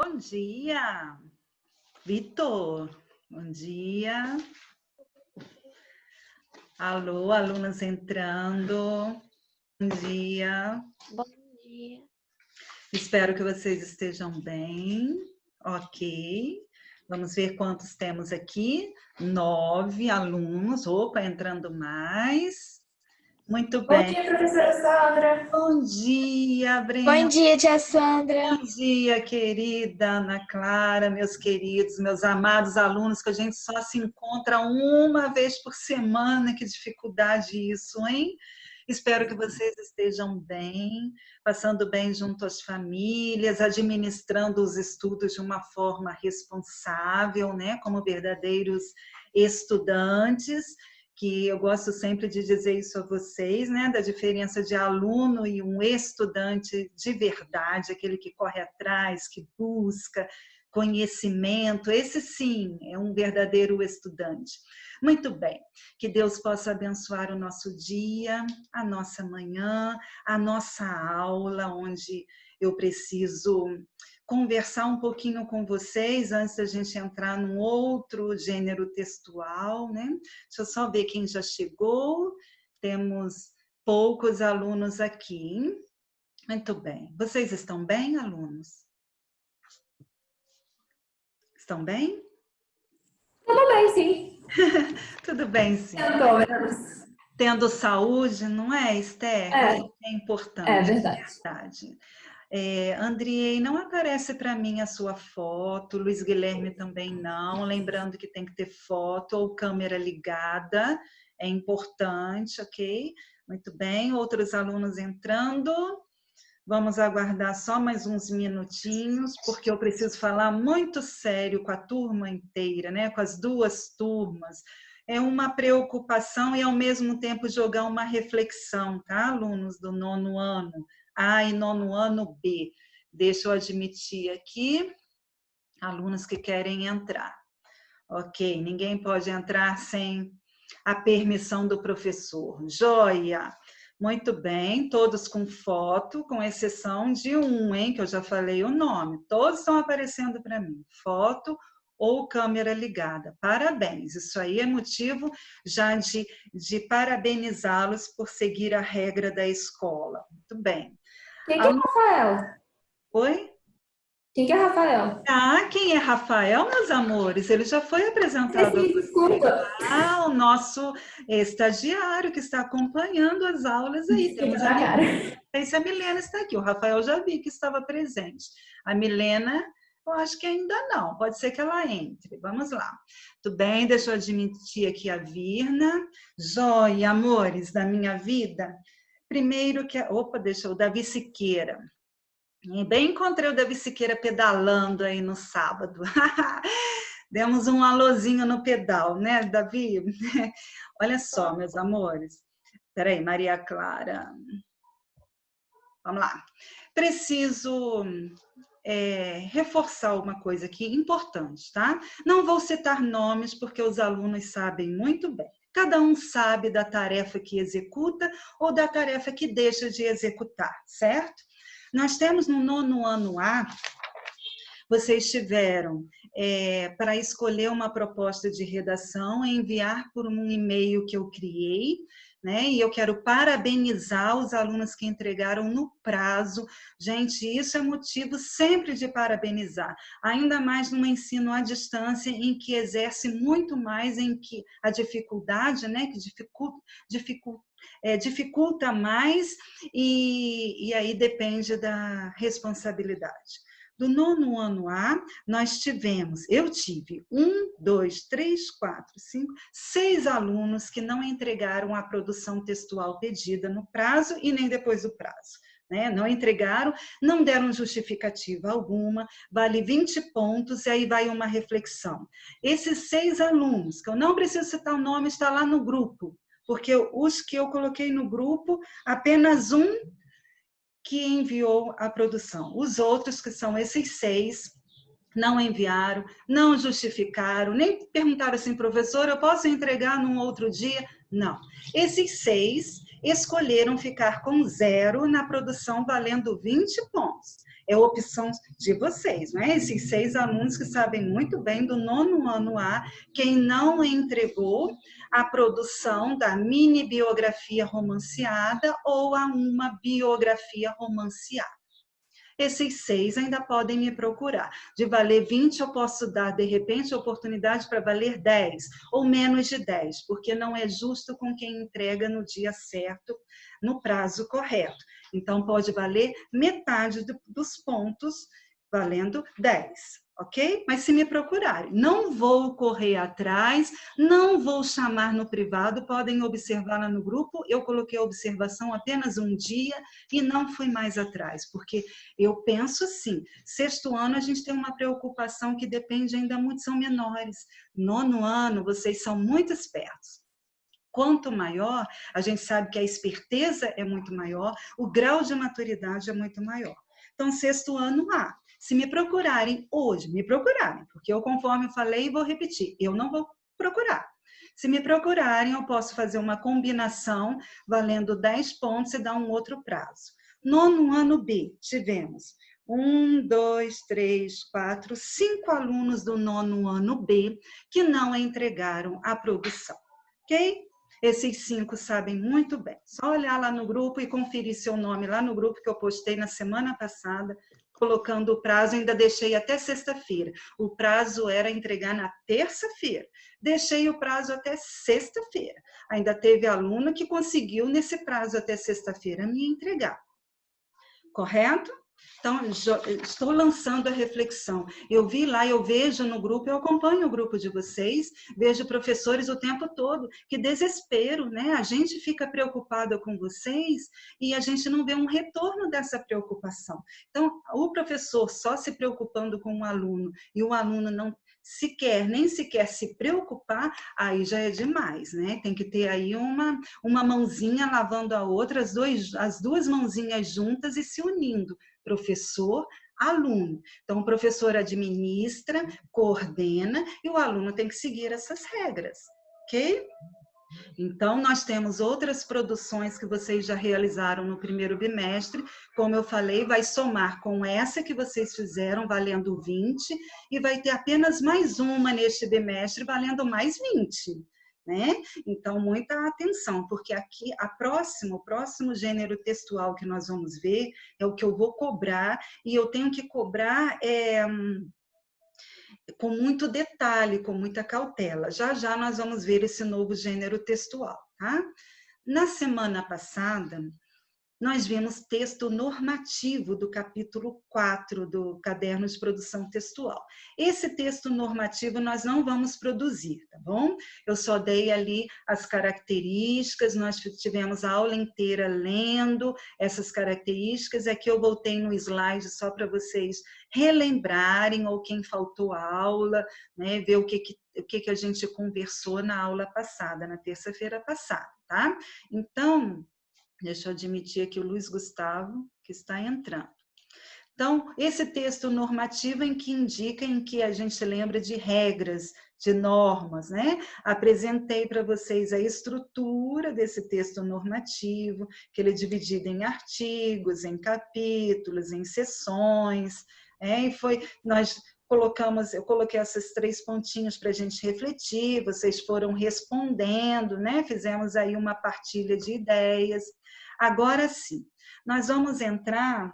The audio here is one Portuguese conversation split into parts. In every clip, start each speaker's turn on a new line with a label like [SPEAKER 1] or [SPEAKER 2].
[SPEAKER 1] Bom dia, Vitor. Bom dia. Alô, alunas entrando. Bom dia.
[SPEAKER 2] Bom dia.
[SPEAKER 1] Espero que vocês estejam bem. Ok. Vamos ver quantos temos aqui. 9 alunos. Opa, entrando mais. Muito bem.
[SPEAKER 3] Bom dia, professora Sandra.
[SPEAKER 1] Bom dia, Brenda.
[SPEAKER 2] Bom dia, tia Sandra.
[SPEAKER 1] Bom dia, querida Ana Clara, meus queridos, meus amados alunos, que a gente só se encontra uma vez por semana. Que dificuldade isso, hein? Espero que vocês estejam bem, passando bem junto às famílias, administrando os estudos de uma forma responsável, né? Como verdadeiros estudantes. Que eu gosto sempre de dizer isso a vocês, né, da diferença de aluno e um estudante de verdade, aquele que corre atrás, que busca conhecimento, esse sim é um verdadeiro estudante. Muito bem, que Deus possa abençoar o nosso dia, a nossa manhã, a nossa aula, onde eu preciso conversar um pouquinho com vocês antes da gente entrar num outro gênero textual, né? Deixa eu só ver quem já chegou. Temos poucos alunos aqui. Muito bem. Vocês estão bem, alunos? Estão bem?
[SPEAKER 3] Tudo bem, sim.
[SPEAKER 1] Tudo bem, sim. Tendo saúde, não é, Esther? É importante.
[SPEAKER 3] É verdade.
[SPEAKER 1] Andriei, não aparece para mim a sua foto, Luiz Guilherme também não, lembrando que tem que ter foto ou câmera ligada, é importante, ok? Muito bem, outros alunos entrando, vamos aguardar só mais uns minutinhos, porque eu preciso falar muito sério com a turma inteira, né? Com as duas turmas. É uma preocupação e, ao mesmo tempo, jogar uma reflexão, tá, alunos do 9º ano A e 9º ano B? Deixa eu admitir aqui alunos que querem entrar. Ok, ninguém pode entrar sem a permissão do professor. Joia! Muito bem, todos com foto, com exceção de um, hein, que eu já falei o nome. Todos estão aparecendo para mim. Foto ou câmera ligada. Parabéns, isso aí é motivo já de parabenizá-los por seguir a regra da escola. Muito bem.
[SPEAKER 3] Quem que é Rafael?
[SPEAKER 1] Oi?
[SPEAKER 3] Quem que é Rafael?
[SPEAKER 1] Ah, quem é Rafael, meus amores? Ele já foi apresentado.
[SPEAKER 3] Sim, desculpa.
[SPEAKER 1] Ah, o nosso estagiário que está acompanhando as aulas aí. Temos a
[SPEAKER 3] cara.
[SPEAKER 1] Milena. Não sei se a Milena está aqui. O Rafael já vi que estava presente. A Milena, eu acho que ainda não. Pode ser que ela entre. Vamos lá. Tudo bem? Deixa eu admitir aqui a Virna. Joia, amores da minha vida. Primeiro que... Opa, deixa o Davi Siqueira. Bem encontrei o Davi Siqueira pedalando aí no sábado. Demos um alôzinho no pedal, né, Davi? Olha só, meus amores. Espera aí, Maria Clara. Vamos lá. Preciso reforçar uma coisa aqui importante, tá? Não vou citar nomes porque os alunos sabem muito bem. Cada um sabe da tarefa que executa ou da tarefa que deixa de executar, certo? Nós temos no 9º ano A, vocês tiveram para escolher uma proposta de redação e enviar por um e-mail que eu criei, né? E eu quero parabenizar os alunos que entregaram no prazo. Gente, isso é motivo sempre de parabenizar, ainda mais num ensino à distância em que exerce muito mais, em que a dificuldade, né, que dificulta mais e aí depende da responsabilidade. Do 9º ano A, eu tive 6 alunos que não entregaram a produção textual pedida no prazo e nem depois do prazo. Né? Não entregaram, não deram justificativa alguma, vale 20 pontos, e aí vai uma reflexão. Esses 6 alunos, que eu não preciso citar o nome, está lá no grupo, porque os que eu coloquei no grupo, apenas um que enviou a produção. Os outros, que são esses 6, não enviaram, não justificaram, nem perguntaram assim, professor, eu posso entregar num outro dia? Não. Esses 6 escolheram ficar com 0 na produção, valendo 20 pontos. é opção de vocês, né? Esses 6 alunos que sabem muito bem do 9º ano A, quem não entregou a produção da mini biografia romanceada ou a uma biografia romanceada. Esses 6 ainda podem me procurar. De valer 20, eu posso dar, de repente, a oportunidade para valer 10, ou menos de 10, porque não é justo com quem entrega no dia certo, no prazo correto. Então, pode valer metade dos pontos, valendo 10, ok? Mas se me procurarem, não vou correr atrás, não vou chamar no privado, podem observar lá no grupo, eu coloquei a observação apenas um dia e não fui mais atrás, porque eu penso assim, 6º ano a gente tem uma preocupação que depende ainda muito, são menores. 9º ano, vocês são muito espertos. Quanto maior, a gente sabe que a esperteza é muito maior, o grau de maturidade é muito maior. Então, 6º ano A. Se me procurarem hoje, me procurarem, porque eu, conforme eu falei, vou repetir, eu não vou procurar. Se me procurarem, eu posso fazer uma combinação valendo 10 pontos e dar um outro prazo. 9º ano B, tivemos 1, 2, 3, 4, 5 alunos do 9º ano B que não entregaram a produção, ok? Esses 5 sabem muito bem. Só olhar lá no grupo e conferir seu nome lá no grupo que eu postei na semana passada, colocando o prazo, ainda deixei até sexta-feira. O prazo era entregar na terça-feira. Deixei o prazo até sexta-feira. Ainda teve aluno que conseguiu, nesse prazo até sexta-feira, me entregar. Correto? Então, estou lançando a reflexão. Eu vi lá, eu vejo no grupo, eu acompanho o grupo de vocês, vejo professores o tempo todo, que desespero, né? A gente fica preocupada com vocês e a gente não vê um retorno dessa preocupação. Então, o professor só se preocupando com o aluno e o aluno não nem sequer se preocupar, aí já é demais, né? Tem que ter aí uma mãozinha lavando a outra, as duas mãozinhas juntas e se unindo, professor, aluno. Então, o professor administra, coordena e o aluno tem que seguir essas regras, ok? Então, nós temos outras produções que vocês já realizaram no primeiro bimestre. Como eu falei, vai somar com essa que vocês fizeram, valendo 20, e vai ter apenas mais uma neste bimestre, valendo mais 20. Né? Então, muita atenção, porque aqui o próximo gênero textual que nós vamos ver é o que eu vou cobrar, e eu tenho que cobrar com muito detalhe, com muita cautela. Já já nós vamos ver esse novo gênero textual, tá? Na semana passada, nós vimos texto normativo do capítulo 4 do Caderno de Produção Textual. Esse texto normativo nós não vamos produzir, tá bom? Eu só dei ali as características, nós tivemos a aula inteira lendo essas características, aqui eu voltei no slide só para vocês relembrarem, ou quem faltou a aula, né, ver o que a gente conversou na aula passada, na terça-feira passada, tá? Então, deixa eu admitir aqui o Luiz Gustavo, que está entrando. Então, esse texto normativo em que a gente lembra de regras, de normas, né? Apresentei para vocês a estrutura desse texto normativo, que ele é dividido em artigos, em capítulos, em seções, e eu coloquei esses 3 pontinhos para a gente refletir, vocês foram respondendo, né? Fizemos aí uma partilha de ideias. Agora sim, nós vamos entrar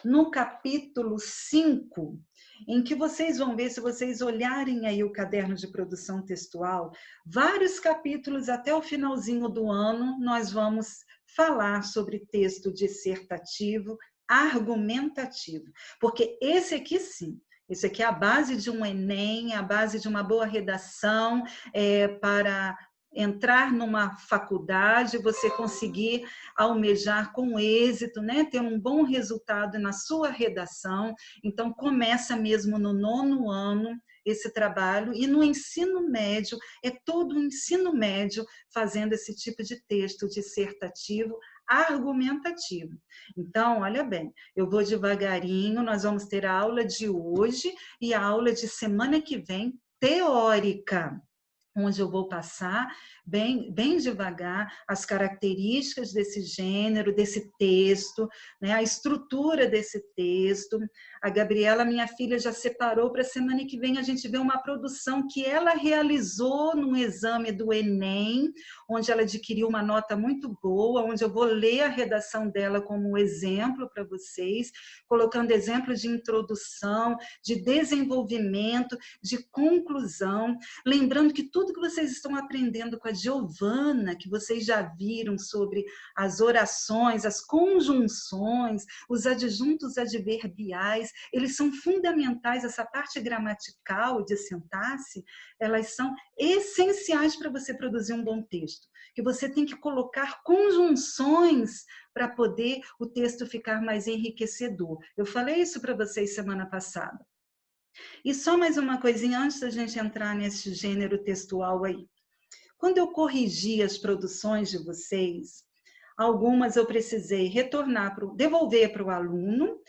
[SPEAKER 1] no capítulo 5, em que vocês vão ver, se vocês olharem aí o caderno de produção textual, vários capítulos até o finalzinho do ano, nós vamos falar sobre texto dissertativo, argumentativo, porque esse aqui sim, esse aqui é a base de um Enem, a base de uma boa redação para entrar numa faculdade, você conseguir almejar com êxito, né? Ter um bom resultado na sua redação. Então, começa mesmo no 9º ano esse trabalho, e no ensino médio, é todo o ensino médio fazendo esse tipo de texto dissertativo, argumentativo. Então, olha bem, eu vou devagarinho, nós vamos ter a aula de hoje e a aula de semana que vem, teórica. onde eu vou passar bem devagar as características desse gênero, desse texto, né? A estrutura desse texto. A Gabriela, minha filha, já separou para a semana que vem a gente ver uma produção que ela realizou no exame do Enem, onde ela adquiriu uma nota muito boa, onde eu vou ler a redação dela como exemplo para vocês, colocando exemplos de introdução, de desenvolvimento, de conclusão, lembrando que tudo que vocês estão aprendendo com a Giovana, que vocês já viram sobre as orações, as conjunções, os adjuntos adverbiais, eles são fundamentais, essa parte gramatical de sintaxe, elas são essenciais para você produzir um bom texto, que você tem que colocar conjunções para poder o texto ficar mais enriquecedor. Eu falei isso para vocês semana passada. E só mais uma coisinha antes da gente entrar nesse gênero textual aí. Quando eu corrigi as produções de vocês, algumas eu precisei devolver para o aluno,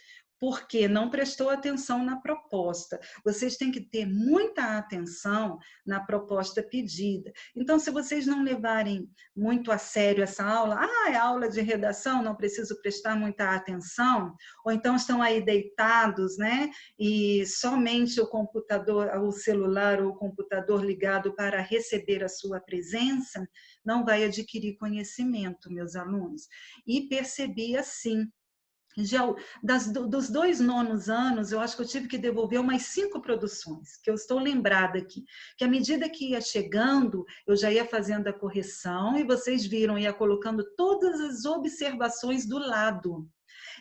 [SPEAKER 1] porque não prestou atenção na proposta. Vocês têm que ter muita atenção na proposta pedida. Então, se vocês não levarem muito a sério essa aula, é aula de redação, não preciso prestar muita atenção, ou então estão aí deitados, né? E somente o computador, o celular ou o computador ligado para receber a sua presença, não vai adquirir conhecimento, meus alunos. E percebi assim, dos 2 nonos anos, eu acho que eu tive que devolver umas 5 produções, que eu estou lembrada aqui, que à medida que ia chegando, eu já ia fazendo a correção, e vocês viram, ia colocando todas as observações do lado.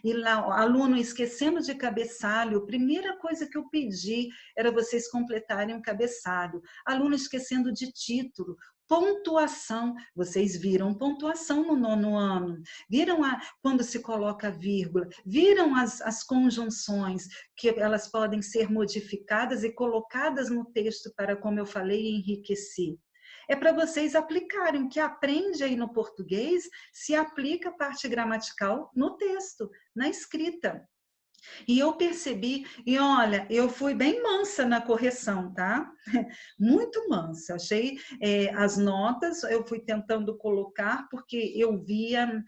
[SPEAKER 1] E lá, o aluno esquecendo de cabeçalho, a primeira coisa que eu pedi era vocês completarem o cabeçalho. Aluno esquecendo de título, pontuação. Vocês viram pontuação no 9º ano, viram quando se coloca vírgula, viram as conjunções, que elas podem ser modificadas e colocadas no texto para, como eu falei, enriquecer. É para vocês aplicarem, o que aprende aí no português, se aplica a parte gramatical no texto, na escrita. E eu percebi, e olha, eu fui bem mansa na correção, tá? Muito mansa. Achei as notas, eu fui tentando colocar, porque eu via,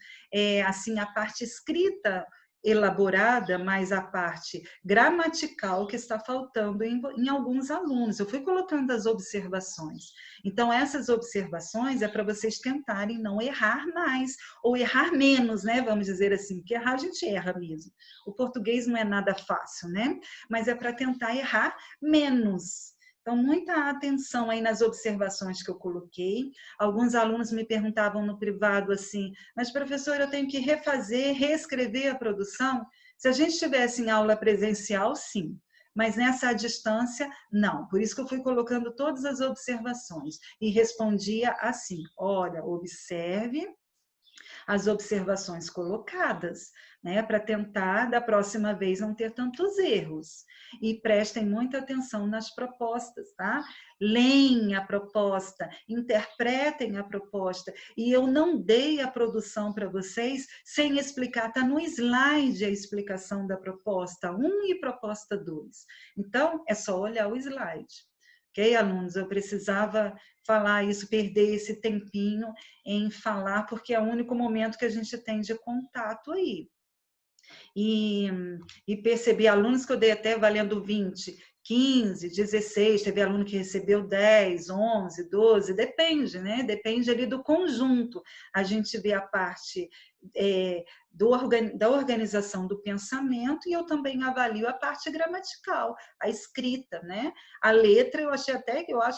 [SPEAKER 1] assim, a parte escrita elaborada, mas a parte gramatical que está faltando em alguns alunos. Eu fui colocando as observações. Então, essas observações é para vocês tentarem não errar mais, ou errar menos, né? Vamos dizer assim, porque errar a gente erra mesmo. O português não é nada fácil, né? Mas é para tentar errar menos. Então, muita atenção aí nas observações que eu coloquei. Alguns alunos me perguntavam no privado assim, mas professor, eu tenho que refazer, reescrever a produção? Se a gente estivesse em aula presencial, sim. Mas nessa distância, não. Por isso que eu fui colocando todas as observações. E respondia assim, olha, observe as observações colocadas, né, para tentar, da próxima vez, não ter tantos erros. E prestem muita atenção nas propostas, tá? Leem a proposta, interpretem a proposta. E eu não dei a produção para vocês sem explicar, está no slide a explicação da proposta 1 e proposta 2. Então, é só olhar o slide. Ok, alunos? Eu precisava falar isso, perder esse tempinho em falar, porque é o único momento que a gente tem de contato aí. E percebi alunos que eu dei até valendo 20, 15, 16, teve aluno que recebeu 10, 11, 12, depende, né? Depende ali do conjunto. A gente vê a parte da organização do pensamento e eu também avalio a parte gramatical, a escrita, né? A letra, eu acho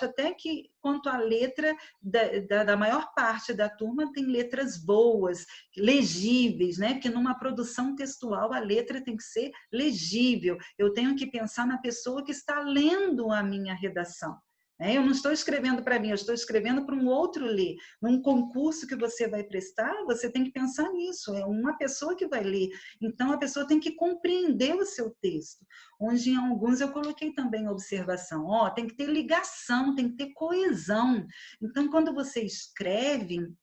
[SPEAKER 1] até que quanto à letra da maior parte da turma tem letras boas, legíveis, né? Porque numa produção textual a letra tem que ser legível. Eu tenho que pensar na pessoa que está lendo a minha redação. Eu não estou escrevendo para mim, eu estou escrevendo para um outro ler. Num concurso que você vai prestar, você tem que pensar nisso, é uma pessoa que vai ler. Então, a pessoa tem que compreender o seu texto. Onde em alguns eu coloquei também observação. Tem que ter ligação, tem que ter coesão. Então, quando você escreve,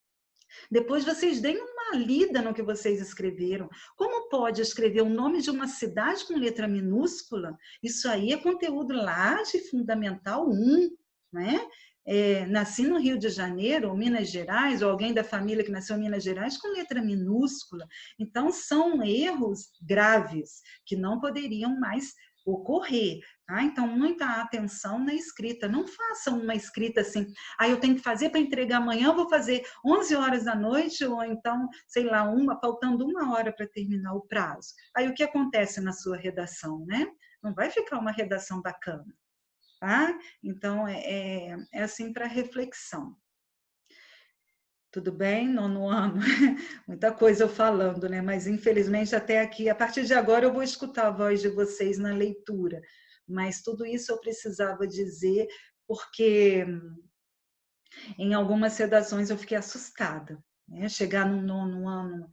[SPEAKER 1] depois vocês deem uma lida no que vocês escreveram. Como pode escrever o nome de uma cidade com letra minúscula? Isso aí é conteúdo lá de Fundamental 1. né? Nasci no Rio de Janeiro, ou Minas Gerais, ou alguém da família que nasceu em Minas Gerais com letra minúscula. Então, são erros graves que não poderiam mais ocorrer. Tá? Então, muita atenção na escrita. Não façam uma escrita assim, eu tenho que fazer para entregar amanhã, eu vou fazer 11 horas da noite, ou então, sei lá, faltando 1 hora para terminar o prazo. Aí, o que acontece na sua redação, né? Não vai ficar uma redação bacana. Tá? Então, é assim para reflexão. Tudo bem? 9º ano, muita coisa eu falando, né? Mas infelizmente até aqui, a partir de agora eu vou escutar a voz de vocês na leitura. Mas tudo isso eu precisava dizer porque em algumas redações eu fiquei assustada, né? Chegar no 9º ano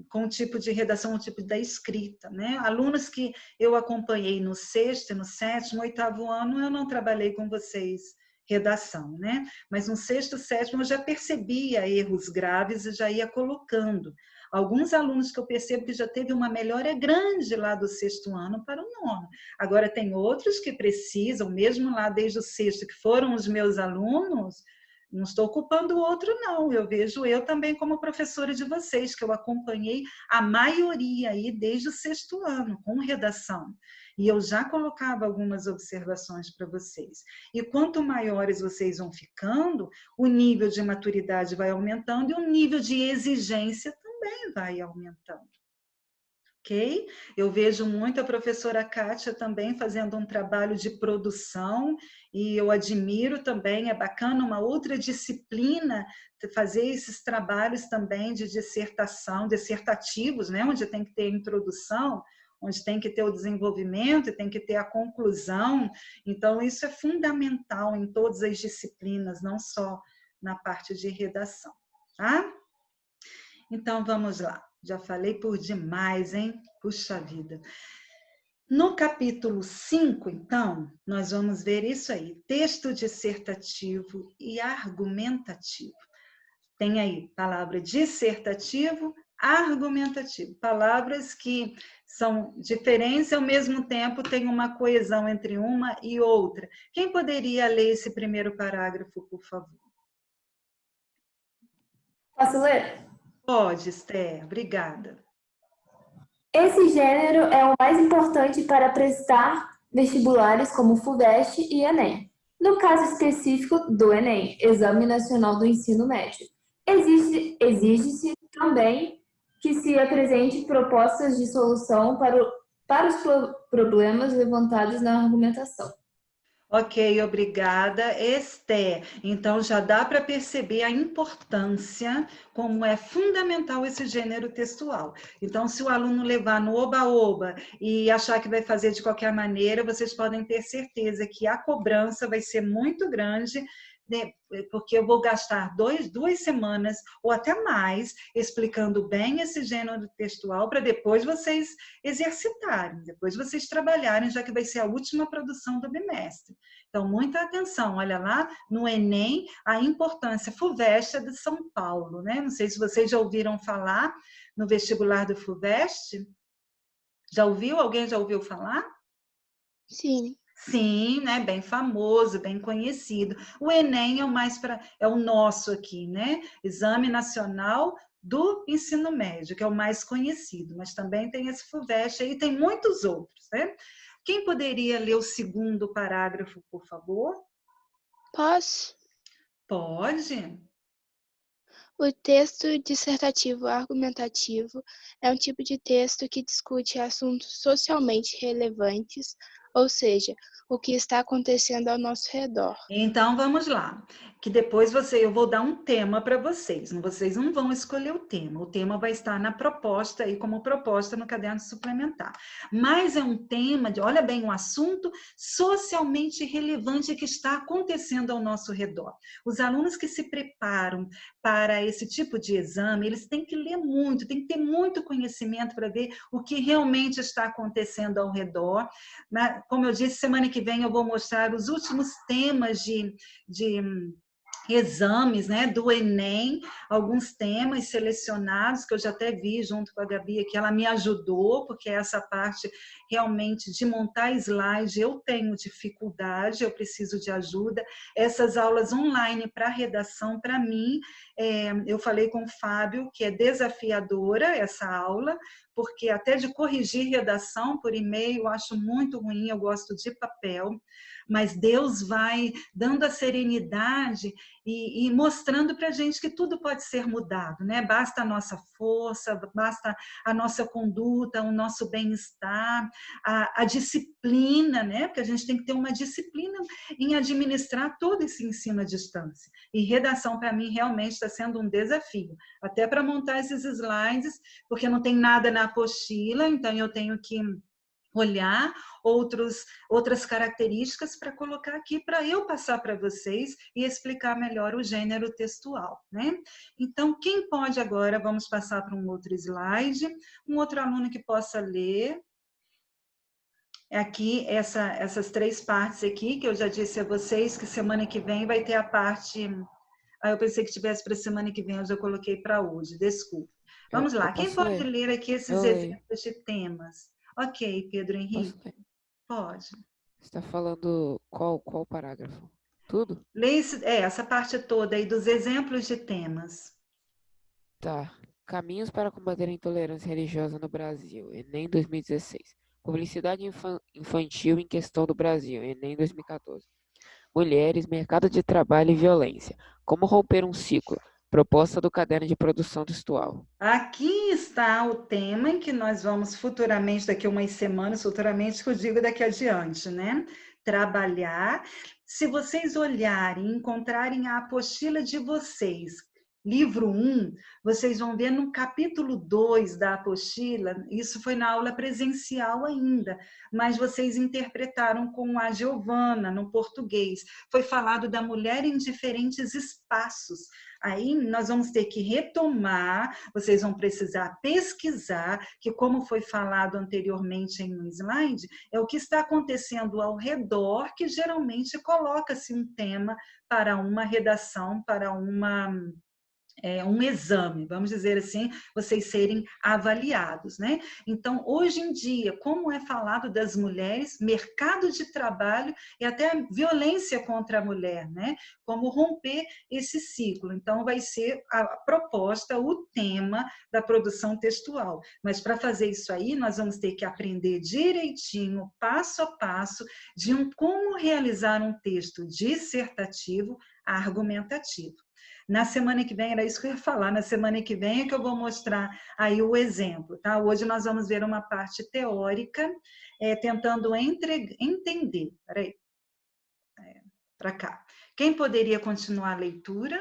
[SPEAKER 1] com o tipo de redação, o tipo da escrita, né? Alunos que eu acompanhei no 6º, no 7º, 8º ano, eu não trabalhei com vocês redação, né? Mas no 6º, 7º eu já percebia erros graves e já ia colocando. Alguns alunos que eu percebo que já teve uma melhora grande lá do 6º ano para o 9º. Agora tem outros que precisam, mesmo lá desde o 6º, que foram os meus alunos. Não estou culpando o outro, não. Eu vejo eu também como professora de vocês, que eu acompanhei a maioria aí desde o 6º ano, com redação. E eu já colocava algumas observações para vocês. E quanto maiores vocês vão ficando, o nível de maturidade vai aumentando e o nível de exigência também vai aumentando. Ok? Eu vejo muito a professora Kátia também fazendo um trabalho de produção e eu admiro também, é bacana uma outra disciplina fazer esses trabalhos também de dissertação, dissertativos, né? Onde tem que ter a introdução, onde tem que ter o desenvolvimento, tem que ter a conclusão. Então, isso é fundamental em todas as disciplinas, não só na parte de redação, tá? Então, vamos lá. Já falei por demais, hein? Puxa vida. No capítulo 5, então, nós vamos ver isso aí. Texto dissertativo e argumentativo. Tem aí palavra dissertativo, argumentativo. Palavras que são diferentes e, ao mesmo tempo, tem uma coesão entre uma e outra. Quem poderia ler esse primeiro parágrafo, por favor?
[SPEAKER 3] Posso ler?
[SPEAKER 1] Pode, Esther. Obrigada.
[SPEAKER 3] Esse gênero é o mais importante para prestar vestibulares como FUVEST e ENEM. No caso específico do ENEM, Exame Nacional do Ensino Médio, exige-se também que se apresente propostas de solução para os problemas levantados na argumentação.
[SPEAKER 1] Ok, obrigada, Esther. Então, já dá para perceber a importância, como é fundamental esse gênero textual. Então, se o aluno levar no oba-oba e achar que vai fazer de qualquer maneira, vocês podem ter certeza que a cobrança vai ser muito grande, porque eu vou gastar 2 semanas ou até mais explicando bem esse gênero textual para depois vocês exercitarem, depois vocês trabalharem, já que vai ser a última produção do bimestre. Então, muita atenção, olha lá no Enem, a importância FUVEST de São Paulo, né? Não sei se vocês já ouviram falar no vestibular do FUVEST. Já ouviu? Alguém já ouviu falar?
[SPEAKER 2] Sim.
[SPEAKER 1] Sim, né? Bem famoso, bem conhecido. O Enem é o nosso aqui, né? Exame Nacional do Ensino Médio, que é o mais conhecido, mas também tem esse FUVEST aí, tem muitos outros, né? Quem poderia ler o segundo parágrafo, por favor?
[SPEAKER 2] Posso?
[SPEAKER 1] Pode.
[SPEAKER 2] O texto dissertativo argumentativo é um tipo de texto que discute assuntos socialmente relevantes, ou seja, o que está acontecendo ao nosso redor.
[SPEAKER 1] Então, vamos lá. Que depois eu vou dar um tema para vocês. Vocês não vão escolher o tema. O tema vai estar na proposta, aí como proposta no caderno suplementar. Mas é um tema, olha bem, um assunto socialmente relevante que está acontecendo ao nosso redor. Os alunos que se preparam para esse tipo de exame, eles têm que ler muito, têm que ter muito conhecimento para ver o que realmente está acontecendo ao redor. Como eu disse, semana que vem eu vou mostrar os últimos temas de exames, né, do Enem, alguns temas selecionados que eu já até vi junto com a Gabi, que ela me ajudou, porque essa parte realmente de montar slide eu tenho dificuldade, eu preciso de ajuda. Essas aulas online para redação, para mim, eu falei com o Fábio que é desafiadora essa aula, porque até de corrigir redação por e-mail eu acho muito ruim, eu gosto de papel, mas Deus vai dando a serenidade e mostrando para a gente que tudo pode ser mudado, né? Basta a nossa força, basta a nossa conduta, o nosso bem-estar, a disciplina, né? Porque a gente tem que ter uma disciplina em administrar todo esse ensino à distância. E redação, para mim, realmente está sendo um desafio, até para montar esses slides, porque não tem nada na apostila, então eu tenho que olhar outras características para colocar aqui, para eu passar para vocês e explicar melhor o gênero textual, né? Então, quem pode agora, vamos passar para um outro slide, um outro aluno que possa ler. Aqui, essas 3 partes aqui, que eu já disse a vocês que semana que vem vai ter a parte... eu pensei que tivesse para semana que vem, eu já coloquei para hoje, desculpe. Vamos lá, quem
[SPEAKER 4] posso
[SPEAKER 1] pode
[SPEAKER 4] ler?
[SPEAKER 1] ler aqui esses
[SPEAKER 4] Eu leio.
[SPEAKER 1] exemplos de temas? Ok, Pedro
[SPEAKER 4] Posso
[SPEAKER 1] Henrique,
[SPEAKER 4] ler?
[SPEAKER 1] pode.
[SPEAKER 4] Você está falando qual parágrafo? Tudo?
[SPEAKER 1] Leia essa parte toda aí dos exemplos de temas.
[SPEAKER 4] Tá. Caminhos para combater a intolerância religiosa no Brasil, Enem 2016. Publicidade infantil em questão do Brasil, Enem 2014. Mulheres, mercado de trabalho e violência. Como romper um ciclo? Proposta do caderno de produção textual.
[SPEAKER 1] Aqui está o tema em que nós vamos futuramente, daqui a umas semanas, futuramente que eu digo daqui adiante, né? Trabalhar. Se vocês olharem, encontrarem a apostila de vocês, livro 1, vocês vão ver no capítulo 2 da apostila, isso foi na aula presencial ainda, mas vocês interpretaram com a Giovana, no português. Foi falado da mulher em diferentes espaços. Aí nós vamos ter que retomar, vocês vão precisar pesquisar, que como foi falado anteriormente em um slide, é o que está acontecendo ao redor, que geralmente coloca-se um tema para uma redação, para um exame, vamos dizer assim, vocês serem avaliados, né? Então, hoje em dia, como é falado das mulheres, mercado de trabalho e até violência contra a mulher, né? Como romper esse ciclo. Então, vai ser a proposta, o tema da produção textual. Mas para fazer isso aí, nós vamos ter que aprender direitinho, passo a passo, de como realizar um texto dissertativo argumentativo. Na semana que vem, era isso que eu ia falar, na semana que vem é que eu vou mostrar aí o exemplo, tá? Hoje nós vamos ver uma parte teórica, tentando entender. Peraí, para cá. Quem poderia continuar a leitura?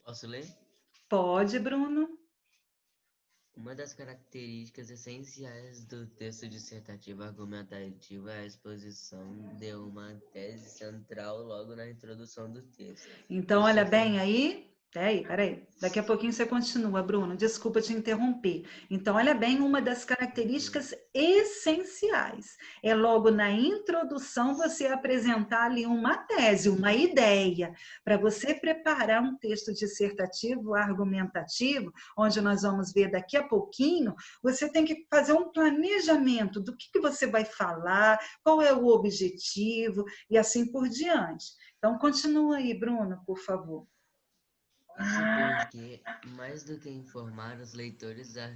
[SPEAKER 5] Posso ler?
[SPEAKER 1] Pode, Bruno.
[SPEAKER 5] Uma das características essenciais do texto dissertativo argumentativo é a exposição de uma tese central logo na introdução do texto.
[SPEAKER 1] Então, olha bem aí. Peraí. Daqui a pouquinho você continua, Bruno. Desculpa te interromper. Então, olha bem, uma das características essenciais é logo na introdução você apresentar ali uma tese, uma ideia, para você preparar um texto dissertativo, argumentativo, onde nós vamos ver daqui a pouquinho, você tem que fazer um planejamento do que você vai falar, qual é o objetivo e assim por diante. Então, continua aí, Bruno, por favor.
[SPEAKER 5] Isso porque, mais do que informar os leitores a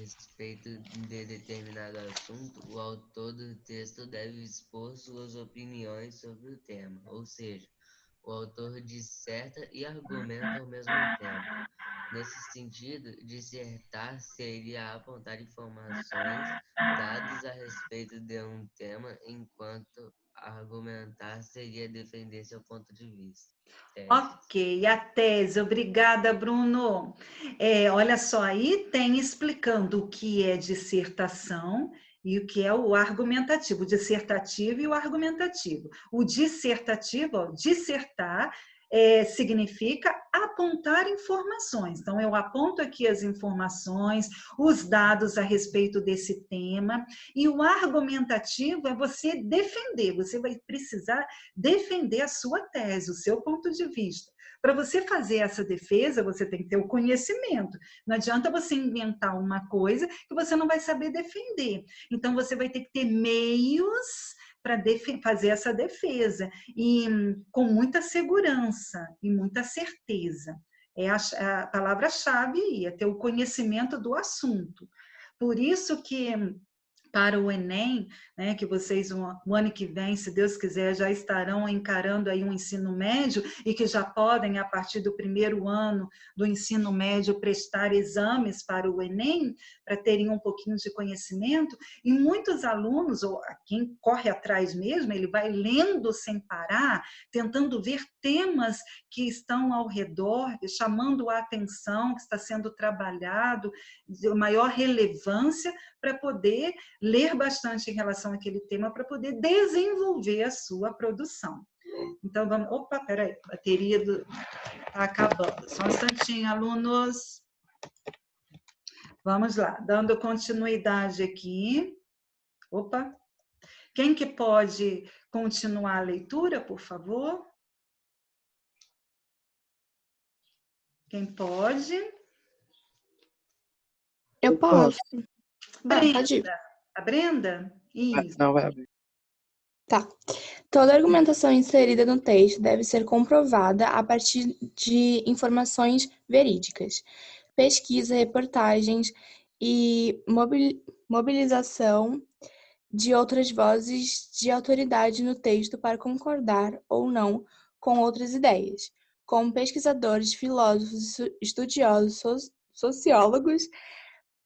[SPEAKER 5] respeito de determinado assunto, o autor do texto deve expor suas opiniões sobre o tema, ou seja, o autor disserta e argumenta ao mesmo tempo. Nesse sentido, dissertar seria apontar informações, dados a respeito de um tema, enquanto argumentar seria defender seu ponto de vista.
[SPEAKER 1] Ok, a tese, obrigada, Bruno. Olha só, aí tem explicando o que é dissertação e o que é o argumentativo, o dissertativo e o argumentativo. O dissertativo, dissertar, significa apontar informações. Então, eu aponto aqui as informações, os dados a respeito desse tema, e o argumentativo é você defender, você vai precisar defender a sua tese, o seu ponto de vista. Para você fazer essa defesa, você tem que ter o conhecimento. Não adianta você inventar uma coisa que você não vai saber defender. Então, você vai ter que ter meios para fazer essa defesa, e com muita segurança e muita certeza. É a palavra-chave aí, é ter o conhecimento do assunto. Por isso que para o Enem, né, que vocês o ano que vem, se Deus quiser, já estarão encarando aí um ensino médio e que já podem, a partir do primeiro ano do ensino médio, prestar exames para o Enem, para terem um pouquinho de conhecimento. E muitos alunos, ou quem corre atrás mesmo, ele vai lendo sem parar, tentando ver temas que estão ao redor, chamando a atenção, que está sendo trabalhado, de maior relevância, para poder ler bastante em relação àquele tema, para poder desenvolver a sua produção. Então, vamos... Opa, peraí, a bateria está acabando. Só um instantinho, alunos. Vamos lá, dando continuidade aqui. Opa. Quem que pode continuar a leitura, por favor? Quem pode?
[SPEAKER 2] Eu posso.
[SPEAKER 1] Brenda.
[SPEAKER 2] Pode ir.
[SPEAKER 1] A Brenda? Isso.
[SPEAKER 6] Não, vai abrir.
[SPEAKER 2] Tá. Toda argumentação inserida no texto deve ser comprovada a partir de informações verídicas, pesquisa, reportagens e mobilização de outras vozes de autoridade no texto para concordar ou não com outras ideias, como pesquisadores, filósofos, estudiosos, sociólogos,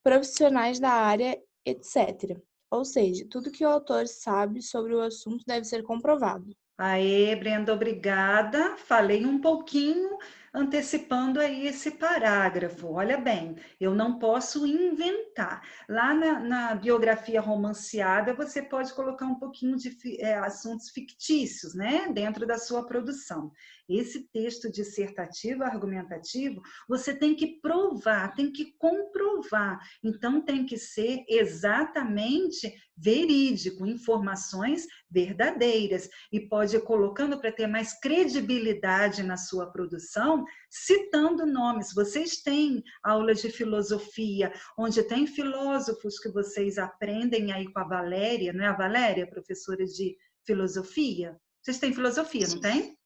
[SPEAKER 2] profissionais da área, etc. Ou seja, tudo que o autor sabe sobre o assunto deve ser comprovado.
[SPEAKER 1] Aê, Brenda, obrigada. Falei um pouquinho antecipando aí esse parágrafo. Olha bem, eu não posso inventar. Lá na biografia romanceada, você pode colocar um pouquinho de assuntos fictícios, né, dentro da sua produção. Esse texto dissertativo, argumentativo, você tem que provar, tem que comprovar. Então, tem que ser exatamente verídico, informações verdadeiras. E pode ir colocando para ter mais credibilidade na sua produção, citando nomes. Vocês têm aula de filosofia, onde tem filósofos que vocês aprendem aí com a Valéria, não é a Valéria, professora de filosofia? Vocês têm filosofia, não tem?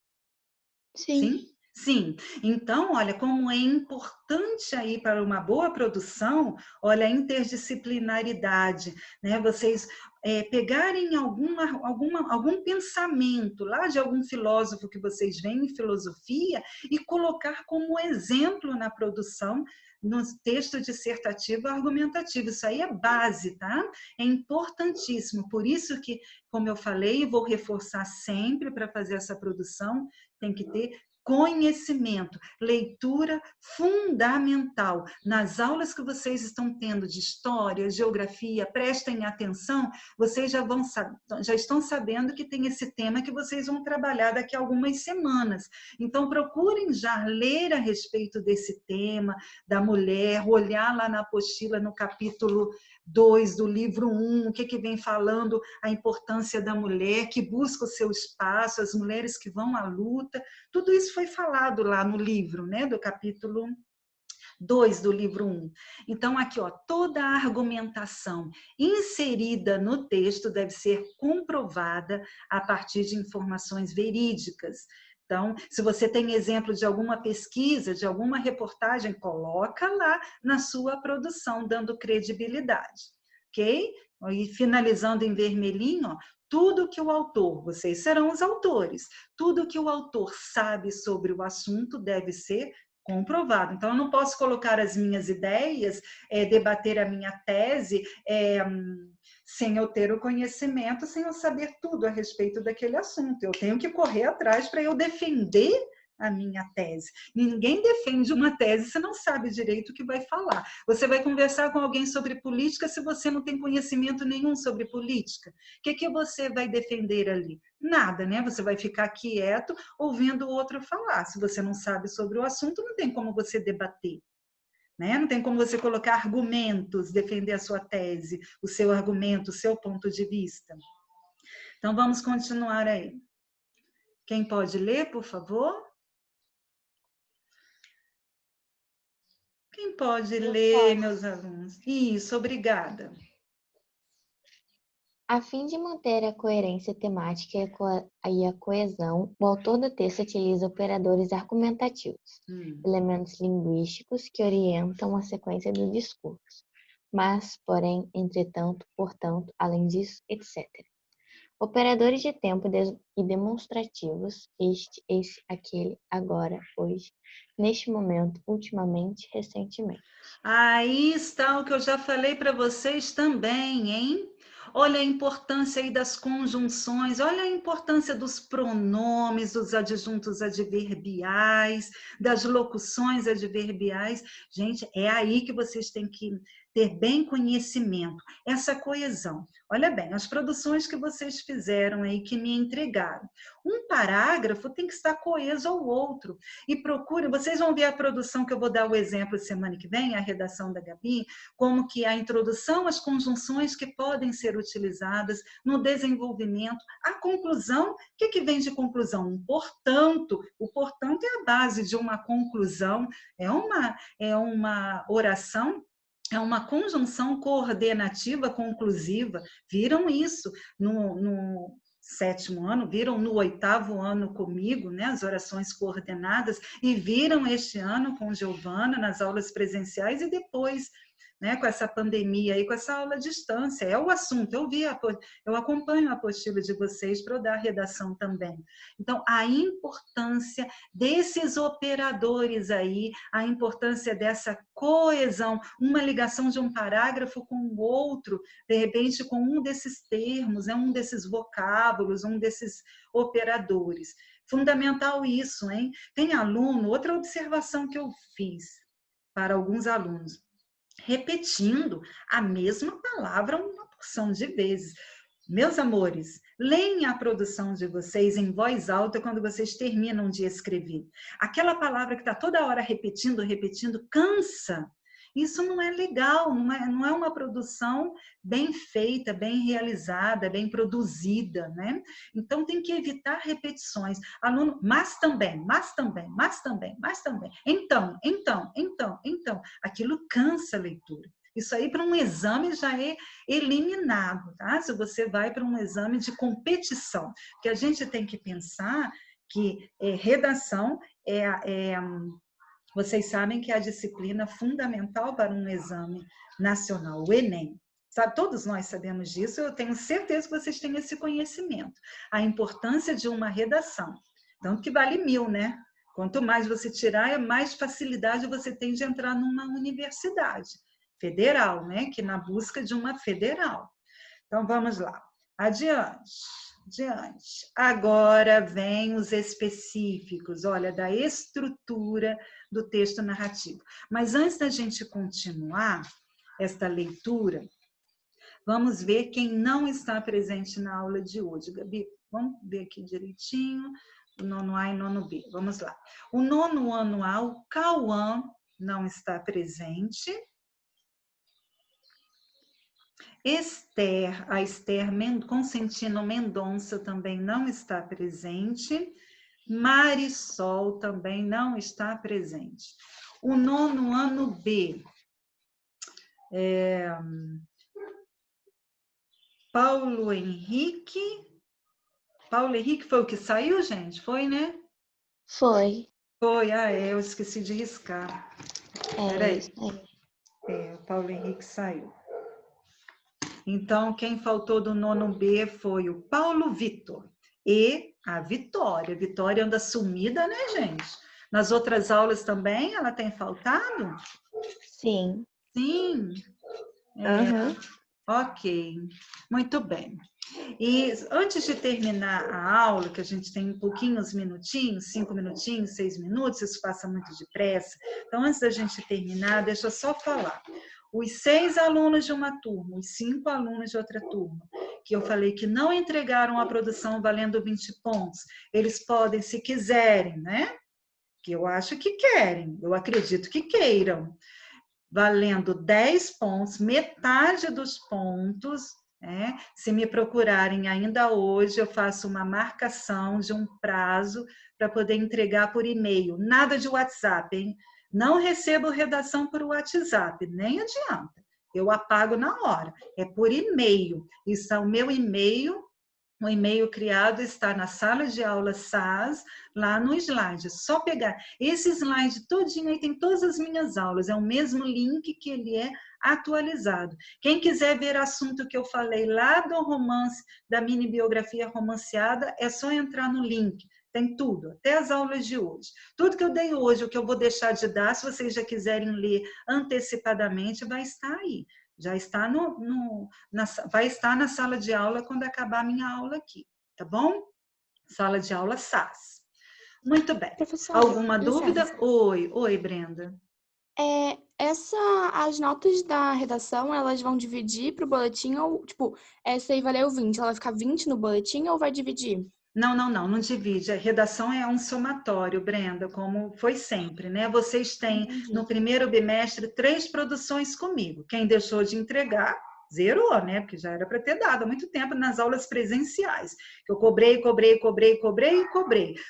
[SPEAKER 2] Sim.
[SPEAKER 1] Sim. Então, olha, como é importante aí para uma boa produção, olha, a interdisciplinaridade, né? Vocês pegarem algum pensamento lá de algum filósofo que vocês veem em filosofia e colocar como exemplo na produção, no texto dissertativo argumentativo. Isso aí é base, tá? É importantíssimo. Por isso que, como eu falei, vou reforçar sempre para fazer essa produção, tem que ter conhecimento, leitura fundamental. Nas aulas que vocês estão tendo de história, geografia, prestem atenção, vocês já estão sabendo que tem esse tema que vocês vão trabalhar daqui a algumas semanas. Então, procurem já ler a respeito desse tema da mulher, olhar lá na apostila, no capítulo 2 do livro 1, o que vem falando a importância da mulher, que busca o seu espaço, as mulheres que vão à luta. Tudo isso foi falado lá no livro, né, do capítulo 2 do livro 1. Então, aqui, ó, toda a argumentação inserida no texto deve ser comprovada a partir de informações verídicas. Então, se você tem exemplo de alguma pesquisa, de alguma reportagem, coloca lá na sua produção, dando credibilidade, ok? E finalizando em vermelhinho, ó, tudo que o autor, vocês serão os autores, tudo que o autor sabe sobre o assunto deve ser comprovado. Então, eu não posso colocar as minhas ideias, debater a minha tese, sem eu ter o conhecimento, sem eu saber tudo a respeito daquele assunto. Eu tenho que correr atrás para eu defender a minha tese. Ninguém defende uma tese se não sabe direito o que vai falar. Você vai conversar com alguém sobre política se você não tem conhecimento nenhum sobre política. O que você vai defender ali? Nada, né? Você vai ficar quieto ouvindo o outro falar. Se você não sabe sobre o assunto, não tem como você debater. Né? Não tem como você colocar argumentos, defender a sua tese, o seu argumento, o seu ponto de vista. Então, vamos continuar aí. Quem pode ler, por favor? Quem pode ler, meus alunos? Isso, obrigada.
[SPEAKER 6] A fim de manter a coerência temática e a coesão, o autor do texto utiliza operadores argumentativos, elementos linguísticos que orientam a sequência do discurso, mas, porém, entretanto, portanto, além disso, etc. Operadores de tempo e demonstrativos, este, esse, aquele, agora, hoje, neste momento, ultimamente, recentemente.
[SPEAKER 1] Aí está o que eu já falei para vocês também, hein? Olha a importância aí das conjunções, olha a importância dos pronomes, dos adjuntos adverbiais, das locuções adverbiais. Gente, é aí que vocês têm que ter bem conhecimento, essa coesão. Olha bem, as produções que vocês fizeram aí, que me entregaram. Um parágrafo tem que estar coeso ao outro. E procurem, vocês vão ver a produção que eu vou dar o exemplo semana que vem, a redação da Gabi, como que a introdução, as conjunções que podem ser utilizadas no desenvolvimento, a conclusão, o que vem de conclusão? Um portanto, o portanto é a base de uma conclusão, é uma oração, é uma conjunção coordenativa conclusiva. Viram isso no 7º ano, viram no 8º ano comigo, né, as orações coordenadas, e viram este ano com Giovana nas aulas presenciais e depois, né, com essa pandemia e com essa aula à distância. É o assunto, eu acompanho a apostila de vocês para eu dar a redação também. Então, a importância desses operadores aí, a importância dessa coesão, uma ligação de um parágrafo com o outro, de repente com um desses termos, né, um desses vocábulos, um desses operadores. Fundamental isso, hein? Tem aluno, outra observação que eu fiz para alguns alunos, repetindo a mesma palavra uma porção de vezes. Meus amores, leem a produção de vocês em voz alta quando vocês terminam de escrever. Aquela palavra que está toda hora repetindo, cansa. Isso não é legal, não é uma produção bem feita, bem realizada, bem produzida, né? Então, tem que evitar repetições. Aluno, mas também. Então. Aquilo cansa a leitura. Isso aí para um exame já é eliminado, tá? Se você vai para um exame de competição. Porque a gente tem que pensar que redação vocês sabem que é a disciplina fundamental para um exame nacional, o Enem. Sabe, todos nós sabemos disso, eu tenho certeza que vocês têm esse conhecimento. A importância de uma redação. Tanto que vale 1000, né? Quanto mais você tirar, mais facilidade você tem de entrar numa universidade federal, né? Que na busca de uma federal. Então, vamos lá. Adiante. Agora vem os específicos, olha, da estrutura do texto narrativo. Mas antes da gente continuar esta leitura, vamos ver quem não está presente na aula de hoje. Gabi, vamos ver aqui direitinho, o 9º A e 9º B. Vamos lá. O 9º ano A, o Cauã, não está presente. A Esther Consentino Mendonça também não está presente. Marisol também não está presente. O 9º ano B, Paulo Henrique foi o que saiu, gente? Foi, né?
[SPEAKER 6] Foi.
[SPEAKER 1] Foi, eu esqueci de riscar. Peraí. O Paulo Henrique saiu. Então, quem faltou do 9º B foi o Paulo Vitor e a Vitória. Vitória anda sumida, né, gente? Nas outras aulas também ela tem faltado?
[SPEAKER 6] Sim.
[SPEAKER 1] Sim.
[SPEAKER 6] Uhum.
[SPEAKER 1] Ok, muito bem. E antes de terminar a aula, que a gente tem pouquinhos minutinhos, 5 minutinhos, 6 minutos, isso passa muito depressa. Então, antes da gente terminar, deixa eu só falar. Os 6 alunos de uma turma, os 5 alunos de outra turma, que eu falei que não entregaram a produção valendo 20 pontos, eles podem, se quiserem, né? Que eu acho que querem, eu acredito que queiram, valendo 10 pontos, metade dos pontos, né? Se me procurarem ainda hoje, eu faço uma marcação de um prazo para poder entregar por e-mail. Nada de WhatsApp, hein? Não recebo redação por WhatsApp, nem adianta. Eu apago na hora. É por e-mail. Isso é o meu e-mail. O e-mail criado está na sala de aula SAS, lá no slide. É só pegar. Esse slide todinho aí tem todas as minhas aulas. É o mesmo link que ele é atualizado. Quem quiser ver assunto que eu falei lá do romance, da mini biografia romanceada, é só entrar no link. Tem tudo, até as aulas de hoje. Tudo que eu dei hoje, o que eu vou deixar de dar, se vocês já quiserem ler antecipadamente, vai estar aí. Já está vai estar na sala de aula quando acabar a minha aula aqui, tá bom? Sala de aula SAS. Muito bem.
[SPEAKER 7] Professora,
[SPEAKER 1] Alguma dúvida?
[SPEAKER 7] licença.
[SPEAKER 1] Oi, Brenda.
[SPEAKER 7] As notas da redação, elas vão dividir para o boletim ou, tipo, essa aí valeu 20, ela vai ficar 20 no boletim ou vai dividir?
[SPEAKER 1] Não divide. A redação é um somatório, Brenda, como foi sempre, né? Vocês têm,
[SPEAKER 7] Entendi.
[SPEAKER 1] no primeiro bimestre, 3 produções comigo. Quem deixou de entregar, zerou, né? Porque já era para ter dado há muito tempo nas aulas presenciais. Eu cobrei. O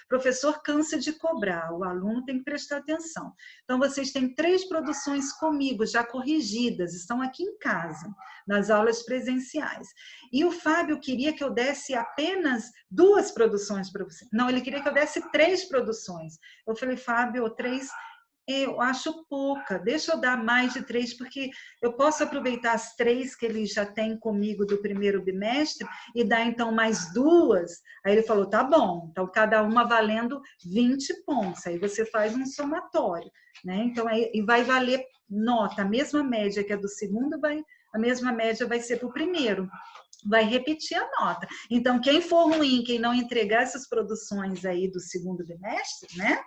[SPEAKER 1] professor cansa de cobrar, o aluno tem que prestar atenção. Então, vocês têm 3 produções comigo, já corrigidas, estão aqui em casa, nas aulas presenciais. E o Fábio queria que eu desse apenas 2 produções para você. Não, ele queria que eu desse 3 produções. Eu falei, Fábio, 3... eu acho pouca, deixa eu dar mais de 3, porque eu posso aproveitar as 3 que ele já tem comigo do primeiro bimestre e dar então mais 2. Aí ele falou, tá bom, então cada uma valendo 20 pontos, aí você faz um somatório, né? Então aí e vai valer nota, a mesma média que a do segundo, a mesma média vai ser para o primeiro. Vai repetir a nota. Então, quem for ruim, quem não entregar essas produções aí do segundo bimestre, né?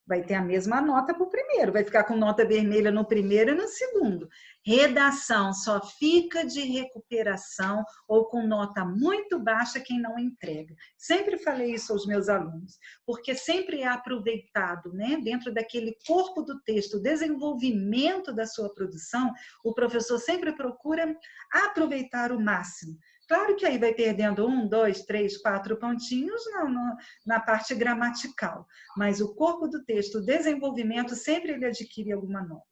[SPEAKER 1] Vai ter a mesma nota para o primeiro, vai ficar com nota vermelha no primeiro e no segundo. Redação só fica de recuperação ou com nota muito baixa quem não entrega. Sempre falei isso aos meus alunos, porque sempre é aproveitado, né? Dentro daquele corpo do texto, o desenvolvimento da sua produção, o professor sempre procura aproveitar o máximo. Claro que aí vai perdendo 1, 2, 3, 4 pontinhos na parte gramatical, mas o corpo do texto, o desenvolvimento, sempre ele adquire alguma nota.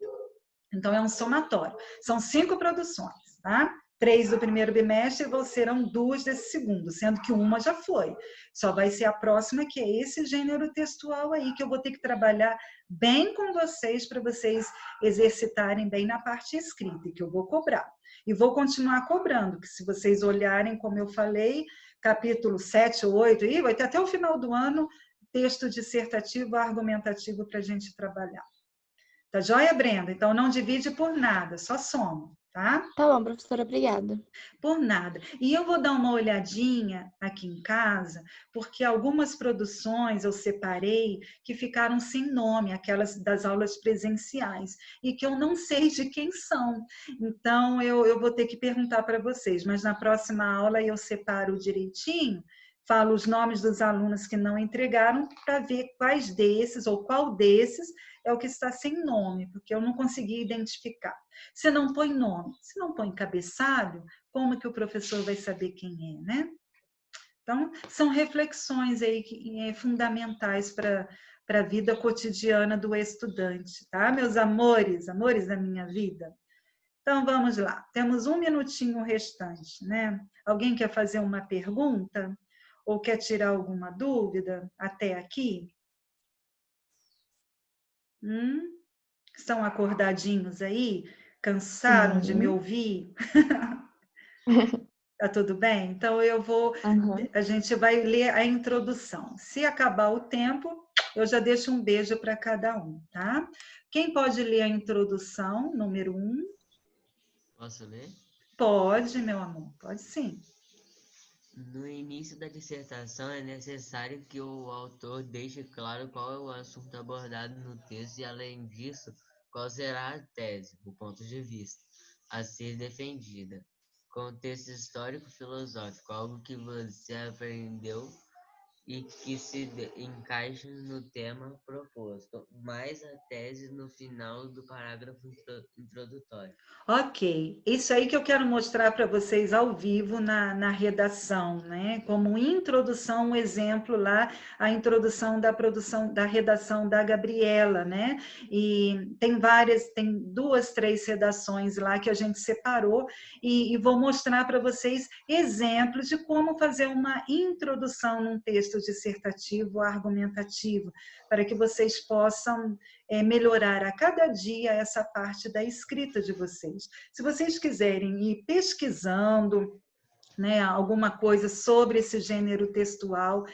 [SPEAKER 1] Então, é um somatório. São 5 produções, tá? 3 do primeiro bimestre serão 2 desse segundo, sendo que uma já foi. Só vai ser a próxima, que é esse gênero textual aí, que eu vou ter que trabalhar bem com vocês, para vocês exercitarem bem na parte escrita, e que eu vou cobrar. E vou continuar cobrando, que se vocês olharem, como eu falei, capítulo 7 ou 8, e vai ter até o final do ano, texto dissertativo, argumentativo para a gente trabalhar. Tá joia, Brenda? Então, não divide por nada, só soma, tá?
[SPEAKER 7] Tá bom, professora, obrigada.
[SPEAKER 1] Por nada. E eu vou dar uma olhadinha aqui em casa, porque algumas produções eu separei que ficaram sem nome, aquelas das aulas presenciais, e que eu não sei de quem são. Então, eu vou ter que perguntar para vocês, mas na próxima aula eu separo direitinho, falo os nomes dos alunos que não entregaram, para ver quais desses ou qual desses é o que está sem nome, porque eu não consegui identificar. Se não põe nome, se não põe cabeçalho, como que o professor vai saber quem é, né? Então, são reflexões aí fundamentais para a vida cotidiana do estudante, tá, meus amores, amores da minha vida? Então, vamos lá. Temos 1 minutinho restante, né? Alguém quer fazer uma pergunta? Ou quer tirar alguma dúvida até aqui? Estão acordadinhos aí? Cansaram de me ouvir? Tá tudo bem? Então a gente vai ler a introdução. Se acabar o tempo, eu já deixo um beijo para cada um, tá? Quem pode ler a introdução, número 1?
[SPEAKER 5] Posso ler?
[SPEAKER 1] Pode, meu amor, pode sim.
[SPEAKER 5] No início da dissertação, é necessário que o autor deixe claro qual é o assunto abordado no texto e, além disso, qual será a tese, o ponto de vista, a ser defendida. Contexto histórico-filosófico, algo que você aprendeu e que encaixa no tema proposto, mais a tese no final do parágrafo introdutório.
[SPEAKER 1] Ok, isso aí que eu quero mostrar para vocês ao vivo na redação, né? Como introdução, um exemplo lá, a introdução da produção, da redação da Gabriela, né? E tem várias, tem 2, 3 redações lá que a gente separou e vou mostrar para vocês exemplos de como fazer uma introdução num texto dissertativo, argumentativo, para que vocês possam melhorar a cada dia essa parte da escrita de vocês. Se vocês quiserem ir pesquisando, né, alguma coisa sobre esse gênero textual,